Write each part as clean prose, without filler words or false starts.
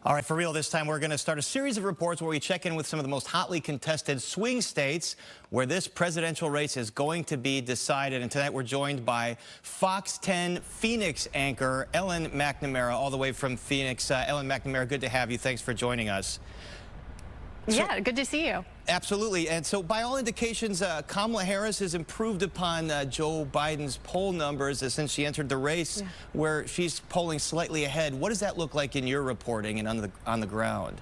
All right, for real, this time we're going to start a series of reports where we check in with some of the most hotly contested swing states where this presidential race is going to be decided. And tonight we're joined by Fox 10 Phoenix anchor Ellen McNamara, all the way from Phoenix. Ellen McNamara, good to have you. Thanks for joining us. Yeah, good to see you. Absolutely. And so by all indications, Kamala Harris has improved upon Joe Biden's poll numbers since she entered the race, where she's polling slightly ahead. What does that look like in your reporting and on the ground?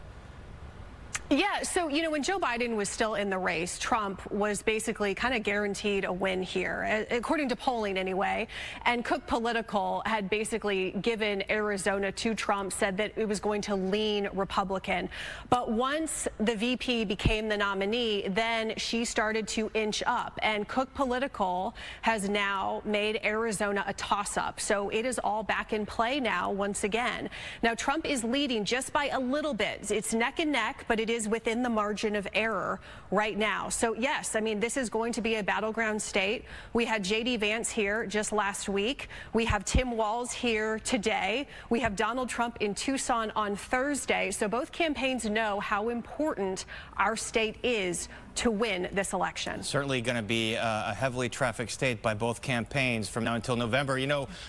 Yeah, so, when Joe Biden was still in the race, Trump was basically kind of guaranteed a win here, according to polling anyway. And Cook Political had basically given Arizona to Trump, said that it was going to lean Republican. But once the VP became the nominee, then she started to inch up. And Cook Political has now made Arizona a toss-up. So it is all back in play now once again. Now, Trump is leading just by a little bit. It's neck and neck, but it is within the margin of error right now. So yes, I mean, this is going to be a battleground state. We had J.D. Vance here just last week. We have Tim Walz here today. We have Donald Trump in Tucson on Thursday. So both campaigns know how important our state is to win this election. Certainly going to be a heavily trafficked state by both campaigns from now until November.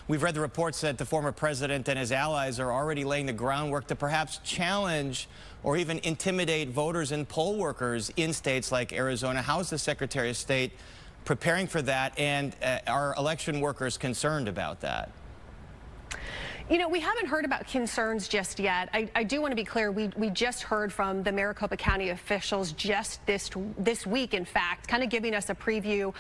We've read the reports that the former president and his allies are already laying the groundwork to perhaps challenge or even intimidate voters and poll workers in states like Arizona. How is the Secretary of State preparing for that, and are election workers concerned about that? We haven't heard about concerns just yet. I do want to be clear. We just heard from the Maricopa County officials just this week, in fact, kind of giving us a preview,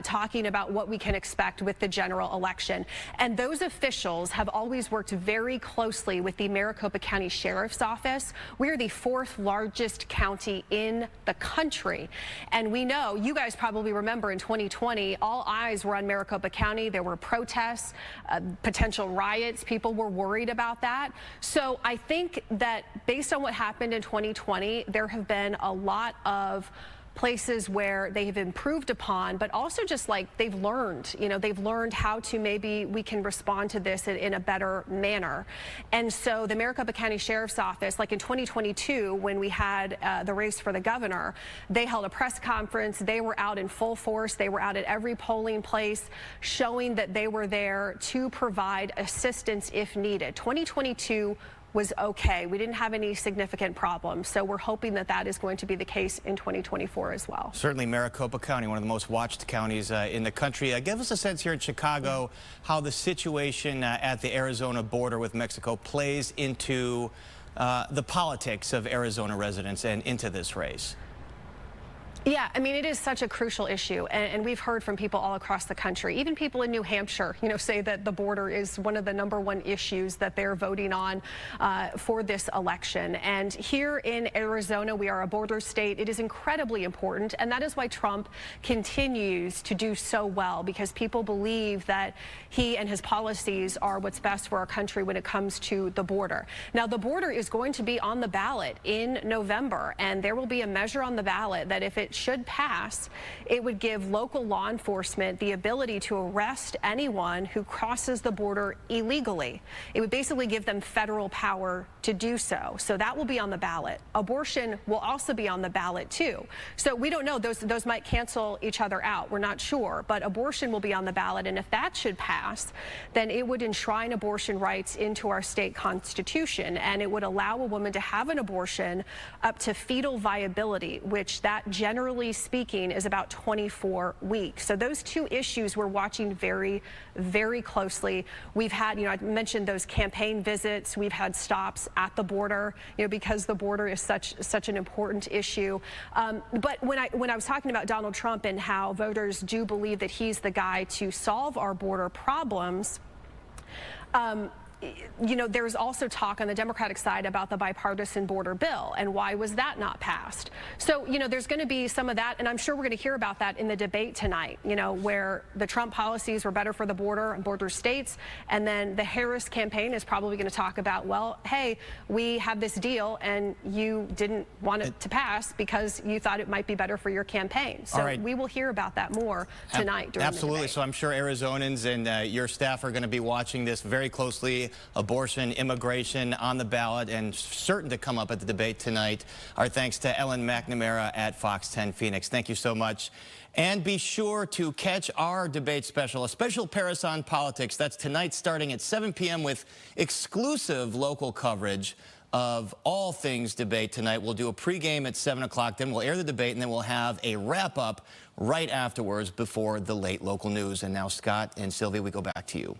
talking about what we can expect with the general election. And those officials have always worked very closely with the Maricopa County Sheriff's Office. We are the 4th largest county in the country. And we know, you guys probably remember in 2020, all eyes were on Maricopa County. There were protests, potential riots. People were worried about that. So I think that based on what happened in 2020, there have been a lot of places where they have improved upon, but also just like they've learned, they've learned how to maybe we can respond to this in a better manner. And so the Maricopa County Sheriff's Office, like in 2022, when we had the race for the governor, they held a press conference. They were out in full force. They were out at every polling place, showing that they were there to provide assistance if needed. 2022 was okay. We didn't have any significant problems. So we're hoping that that is going to be the case in 2024 as well. Certainly Maricopa County, one of the most watched counties in the country. Give us a sense here in Chicago how the situation at the Arizona border with Mexico plays into the politics of Arizona residents and into this race. Yeah, I mean, it is such a crucial issue, and we've heard from people all across the country, even people in New Hampshire, say that the border is one of the #1 issues that they're voting on for this election. And here in Arizona, we are a border state. It is incredibly important, and that is why Trump continues to do so well, because people believe that he and his policies are what's best for our country when it comes to the border. Now, the border is going to be on the ballot in November, and there will be a measure on the ballot that if it should pass, it would give local law enforcement the ability to arrest anyone who crosses the border illegally. It would basically give them federal power to do so. So that will be on the ballot. Abortion will also be on the ballot too. So we don't know, those might cancel each other out. We're not sure, but abortion will be on the ballot. And if that should pass, then it would enshrine abortion rights into our state constitution, and it would allow a woman to have an abortion up to fetal viability, which that generally speaking is about 24 weeks. So those two issues we're watching very, very closely. We've had, I mentioned those campaign visits. We've had stops at the border, because the border is such an important issue. But when I was talking about Donald Trump and how voters do believe that he's the guy to solve our border problems, there's also talk on the Democratic side about the bipartisan border bill, and why was that not passed? So, there's going to be some of that, and I'm sure we're going to hear about that in the debate tonight, where the Trump policies were better for the border and border states, and then the Harris campaign is probably going to talk about, well, hey, we have this deal, and you didn't want it to pass because you thought it might be better for your campaign. So we will hear about that more tonight during the debate. So I'm sure Arizonans and your staff are going to be watching this very closely. abortion, immigration on the ballot and certain to come up at the debate tonight. Our thanks to Ellen McNamara at Fox 10 Phoenix. Thank you so much. And be sure to catch our debate special, a special Paris on Politics. That's tonight starting at 7 p.m. with exclusive local coverage of all things debate tonight. We'll do a pregame at 7 o'clock, then we'll air the debate, and then we'll have a wrap-up right afterwards before the late local news. And now, Scott and Sylvia, we go back to you.